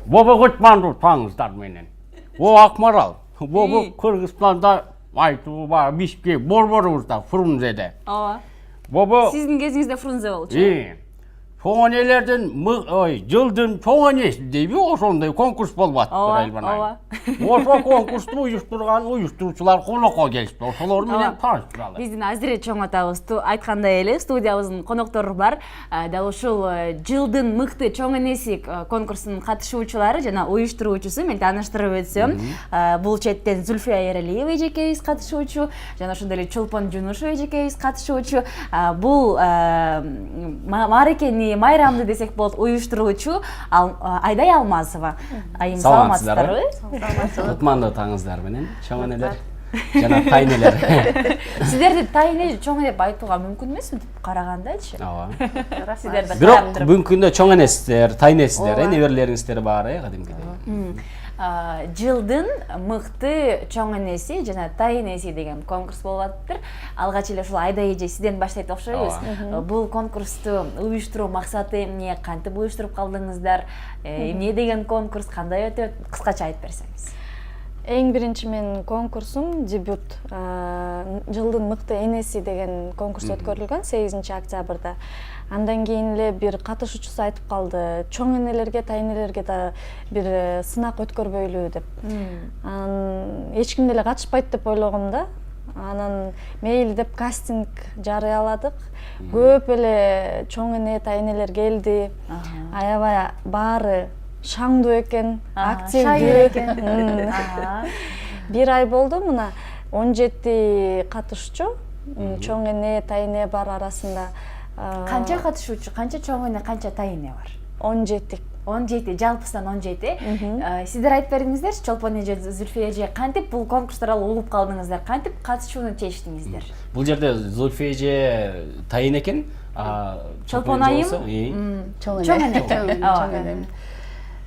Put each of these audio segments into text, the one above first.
Боба Кутманду таңыздар менен. О Акмарал. Боба Кыргызстанда айтуу бар бишке борборубузда Фрунзеде. Ооба. Боба Сиздин кезиңизде Фрунзе болчу. Чоң энелердин жылдын чоң энеси дейби, ошондой конкурс болуп атты Ооба. Ошо конкурсту уюштурган уюштуруучулар конокко келишти. Ошолор менен тааныштыралы. Биздин Азирет чоң атабыз айткандай эле студиябыздын коноктору бар. Дал ушул жылдын мыкты чоң энеси конкурсунун катышуучулары жана уюштуруучусу мен тааныштырып өтсөм. Бул четтен Зульфия Эралиева эжекебиз катышуучу, жана ошондой эле Чолпон Жунушева эжекебиз катышуучу. Бул мааракени майрамды десек болот уюштуруучу Айдай Алмазова. Айым саламатсыздарбы? Кутманды таңыздар менен чоң энелер жана тайнелер. Сиздерди тайне чоң деп айтууга мүмкүн эмесби деп карагандачы? Ооба. Сиздерди Бирок бүгүнкү чоң энесиздер, тайнесиздер, неберелериңиздер бар, кадимкидей. Жылдын мыкты чоң энеси жана тай энеси деген конкурс болуп атыптыр. Алгач эле ушул Айдай эже сизден баштайт окшойбуз. Бул конкурсту уюштуруу максаты эмне, кантип уюштуруп калдыңыздар, эмне деген конкурс, кандай өтөт, кыскача айтып берсеңиз. Эң биринчи менин конкурсум дебют. Жылдын мыкты энеси деген конкурс өткөрүлгөн 8-октябрда. Андан кийин эле бир катышуучусу айтып калды, чоң энелерге, тайнелерге да бир сынак өткөрбөйлү деп. Эч ким деле катышпайт деп ойлогом да. Анан мейли деп кастинг жарыяладык. Көп эле чоң эне, тайнелер келди. Аябай баары шаңдуу экен, активдүү экен. Бир ай болду мына 17 катышчу, чоң эне, тайне бар арасында. Канча катышуучу, канча чоң эне, канча тайне бар? 17. 17, жалпысынан 17. Сиздер айтып бериңиздерчи, Чолпон эже, Зульфия эже, кантип бул конкурстарга улуп калдыңыздар, кантип катышууну чечтиңиздер? Бул жерде Зульфия эже тайын экен, Чолпон айым чоң эне.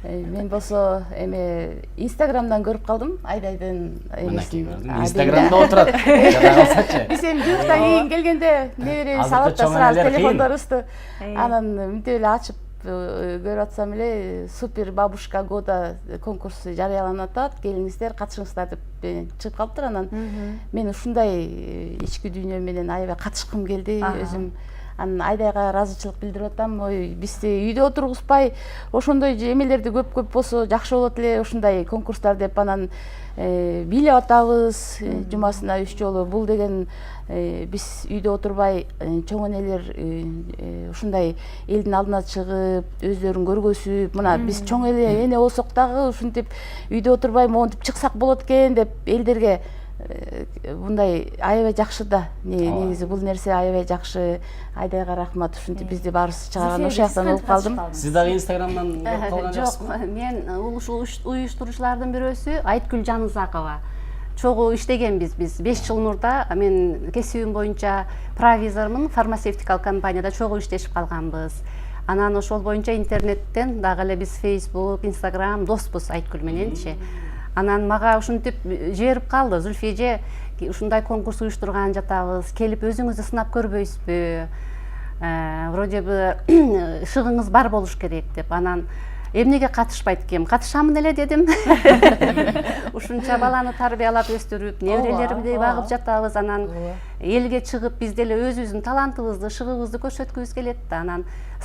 Мен болсо эме Инстаграмдан көрүп калдым Айдайдын эмесин. Инстаграмда отурат. Жада калсачы. Биз эми жуктан кийин келгенде небере салат да сразу телефондорубузду анан мынтип эле ачып көрүп атсам эле супер бабушка года конкурсу жарыяланып атат, келиңиздер, катышыңыздар деп чыгып калыптыр. Анан мен ушундай ички дүйнө менен аябай катышкым келди өзүм. Анан Айдайга ыраазычылык билдирип атам. Бизди үйдө отургузбай, ошондой эмелерди көп болсо жакшы болот эле, ушундай конкурстар деп анан билип атабыз жумасына 3 жолу. Бул деген биз үйдө отурбай чоң энелер ушундай элдин алдына чыгып, өздөрүн көргөзүп, мына биз чоң эне болсок дагы ушинтип үйдө отурбай монтип чыксак болот экен деп элдерге мындай аябай жакшы да. Негизи бул нерсе аябай жакшы. Айдайга рахмат, ушинтип бизди баарыбызды чыгарган, ошол жактан угуп калдым. Сиз дагы Инстаграмдан көрүп калган жоксузбу? Жок, мен уюштуруучулардын бирөөсү Айткүл Жанызакова. Чогуу иштегенбиз биз 5 жыл мурда. Мен кесибим боюнча провизормун, фармацевтикалык компанияда чогуу иштешип калганбыз. Анан ошол боюнча интернеттен дагы эле биз Facebook, Instagram доспуз Айткүл мененчи. Анан мага ушинтип жиберип калды. Зульфия эже, ушундай конкурс уюштурган жатабыз, келип өзүңүздү сынап көрбөйсүзбү? Вроде бы шыгыңыз бар болуш керек деп. Анан эмнеге катышпайт экенмин? Катышамын эле дедим. Ушунча баланы тарбиялап өстүрүп, неберелеримди багып жатабыз. Анан элге чыгып биз деле өзүбүздүн талантыбызды, шыгыбызды көрсөткүбүз келет да. Анан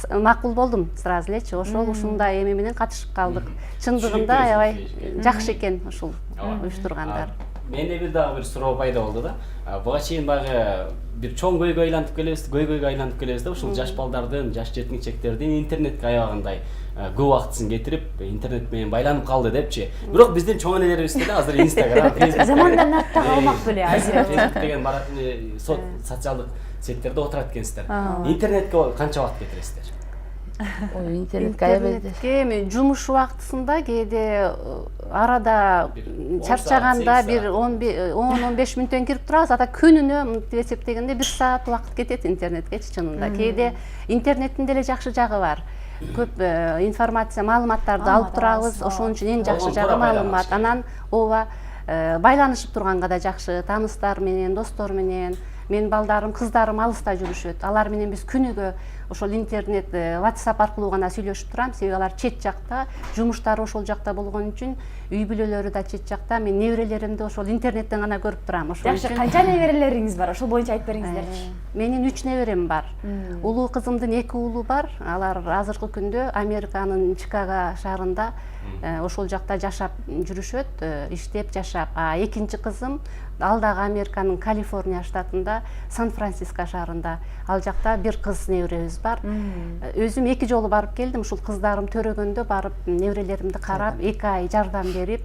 макул болдум сразу элечи. Ошол ушундай эме менен катышып калдык. Чындыгында аябай жакшы экен ушул уюштургандар. Менде дагы бир суроо пайда болду да. Буга чейин багы бир чоң көйгөй айланып келебиз да. Ушул жаш балдардын, жаш жеткинчектердин интернетке аябагандай көп убактысын кетирип, интернет менен байланып калды депчи. Бирок биздин чоң энелерибизде да азыр Инстаграм, Facebook Замандан артта калмак беле азыр. Facebook деген баратын социалдык сеттерде отурат экенсиздер. Интернетке канча убакыт кетиресиздер? Интернетке жумуш убактысында кээде арада чарчаганда бир 10-15 мүнөттөн кирип турабыз. Ата күнүнө мынтип эсептегенде 1 саат убакыт кетет интернетке чынында. Кээде интернеттин деле жакшы жагы бар. Көп информация, маалыматтарды алып турабыз. Ошон үчүн эң жакшы жагы маалымат. Анан ооба байланышып турганга да жакшы, тааныстар менен, достор менен Менин балдарым, кыздарым алыста жүрүшөт. Алар менен биз күнүгө ошол интернет, WhatsApp аркылуу гана сүйлөшүп турам. Себеби алар чет жакта, жумуштары ошол жакта болгон үчүн, үй бүлөлөрү да чет жакта. Мен неберелеримди ошол интернеттен гана көрүп турам. Ошол Жакшы, канча неберелериңиз бар? Ошол боюнча айтып бериңиздерчи. Менин 3 неберем бар. Улуу кызымдын 2 уулу бар. Алар азыркы күндө Американын Чикаго шаарында ошол жакта жашап жүрүшөт, иштеп жашап. Экинчи кызым ал дагы Американын Калифорния штатында, Сан-Франциско шаарында. Ал жакта бир кыз неберебиз бар. Өзүм 2 жолу барып келдим. Ушул кыздарым төрөгөндө барып неберелеримди карап, 2 ай жардам берип,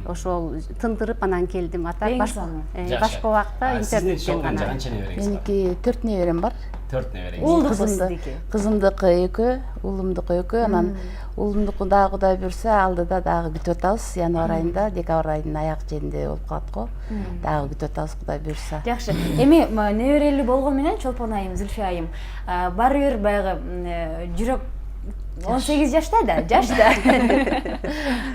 ошол тындырып анан келдим. Атак башка убакта интернеттен гана. Канча небереңиз бар? Меники 4 неберем бар. 4 небереңиз. Уулдук сиздики? Кызымдыкы 2, уулумдуку 2, анан уулумдуку дагы Кудай буйрса алдыда дагы күтүп атабыз. Январь айында, декабрь айынын аяк жеринде болуп калат го. Дагы күтүп атабыз Кудай буйрса. Жакшы. Эми неберелүү болгон менен Чолпон айым, Зүлфия айым, баары бир баягы жүрөк 18 жашта да, жашта.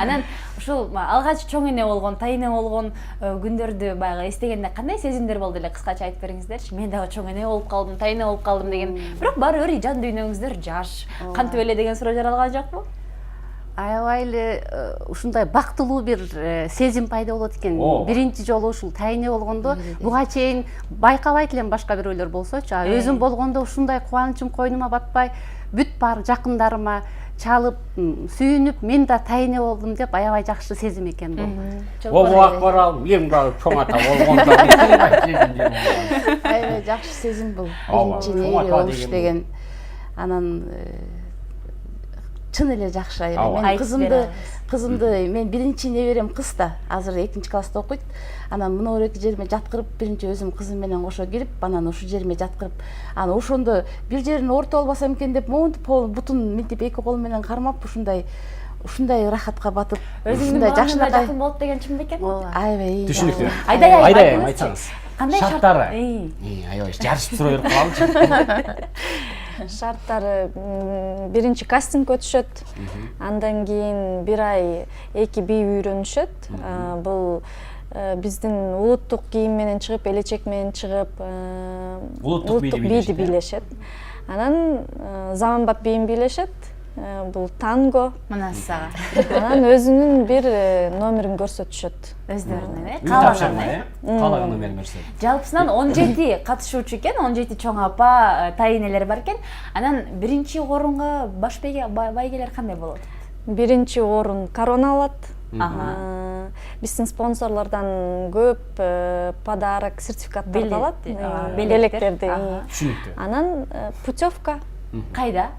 Анан ушул алгач чоң эне болгон, тайыне болгон күндөрдү баягы эстегенде кандай сезимдер болду эле, кыскача айтып бериңиздерчи. Мен дагы чоң эне болуп калдым, тайыне болуп калдым деген. Бирок баары бир жан дүйнөңүздөр жаш. Кантип эле деген суроо жаралган жокпу? Аябай эле ушундай бактылуу бир сезим пайда болот экен. Биринчи жолу ушул тайыне болгондо буга чейин байкабайт элем башка бирөөлөр болсочу. Өзүм болгондо ушундай кубанычым койнума батпай, бүт бар жакындарыма чалып, сүйүнүп, мен да тайыне болдум деп аябай жакшы сезим экен бул. Обак барал, мен дагы чоң ата болгондо Аябай жакшы сезим бул. Биринчи небере болуш деген. Анан чын эле жакшы. Мен кызымды мен биринчи неберем кыз да, азыр 2-класста окуйт. Анан мына эки жериме жаткырып, биринчи өзүм кызым менен кошо кирип, анан ушул жериме жаткырып, анан ошондо бир жерин орто албасам экен деп, монтип бутун мынтип 2 кол менен кармап, ушундай рахатка батып, өзүңдүн жакшына жакын болот деген чын бекен? Аябай. Түшүнүктүү. Айдай айтсаңыз. Кандай шарттары? Аябай жарышып суроо берип калалычы. Шарттары биринчи кастинг өтүшөт. Андан кийин 1 ай 2 бий үйрөнүшөт. Бул биздин улуттук кийим менен чыгып, элечек менен чыгып, улуттук бийди бийлешет. Анан заманбап бийин бийлешет. Бул танго. Мына сага. Анан өзүнүн бир номерин көрсөтүшөт. Өздөрүнүн, каалаган номерин көрсөтөт. Жалпысынан 17 катышуучу экен, 17 чоң апа, тайынелер бар экен. Анан биринчи орунга баш байгелер кандай болот? Биринчи орун Корона алат. Биздин спонсорлордон көп подарок, сертификаттарды алат, белектерди. Түшүнүктүү. Анан путевка. Кайда?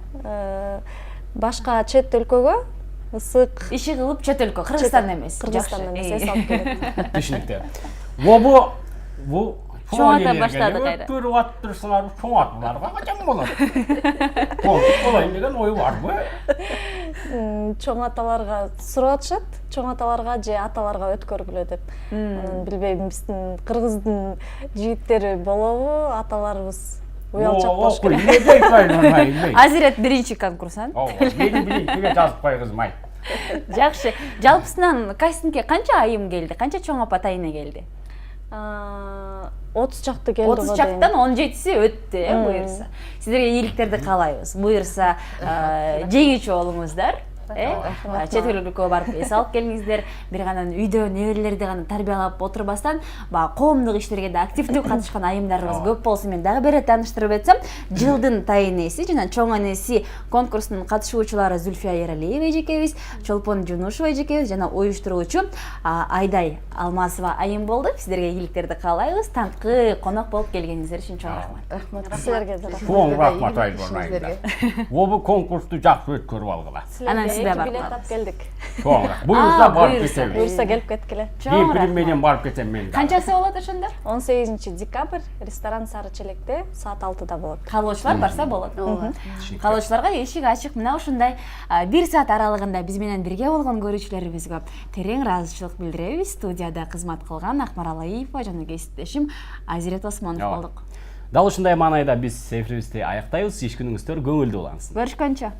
Башка чет өлкөгө ысык иши кылып чет өлкө, Кыргызстан эмес. Кыргызстан эмес, эс алып келет. Түшүнүктүү. Бул чоң ата баштады кайра. Көрүп атырсыңар, чоң аталарга качан болот? Болойн деген ой барбы? Чоң аталарга сурап атышат, чоң аталарга же аталарга өткөргүлө деп. Анан билбейм, биздин кыргыздын жигиттери болобу, аталарыбыз уялчак болуш керек. Азирет биринчи конкурсан. Менин жазып кой кызым ай. Жакшы. Жалпысынан кастингге канча айым келди? Канча чоң апа тайыне келди? 30 чакты келди. 30 чактан 17си өттү, буйрса. Сиздерге ийгиликтерди каалайбыз. Буйрса, жеңүүчү болуңуздар. Чет өлкөгө барып эс алып келиңиздер. Бир гана үйдө неберелерди гана тарбиялап отурбастан, коомдук иштерге да активдүү катышкан айымдарыбыз көп болсун. Мен дагы бир тааныштырып өтсөм, жылдын тайынеси жана чоң энеси конкурстун катышуучулары Зүлфия Эралиева эжекебиз, Чолпон Жунушева эжекебиз жана уюштуруучу Айдай Алмасова айым болду. Сиздерге ийгиликтерди каалайбыз. Таңкы конок болуп келгениңиздер үчүн чоң рахмат. Рахмат силерге да. Чоң рахмат Айдай. Бул конкурсту жакшы өткөрүп алгыла. Анан сизде бар. Билет алып келдик. Чоң рахмат. Буюрса барып кетем. Буюрса келип кеткиле. Чоң рахмат. Менен барып кетем мен. Канчасы болот ошондо? 18 декабрь ресторан Сары Челекте саат 6-да болот. Каалоочулар барса болот. Каалоочуларга эшик ачык. Мына ушундай 1 саат аралыгында биз менен бирге болгон көрүүчүлөрүбүзгө терең ыраазычылык билдиребиз. Студияда кызмат кылган Акмарал Аипова жана кесиптешим Азирет Осмонов болдук. Дал ушундай маанайда биз эфирибизди аяктайбыз. Иш күнүңүздөр көңүлдүү улансын. Көрүшкөнчө.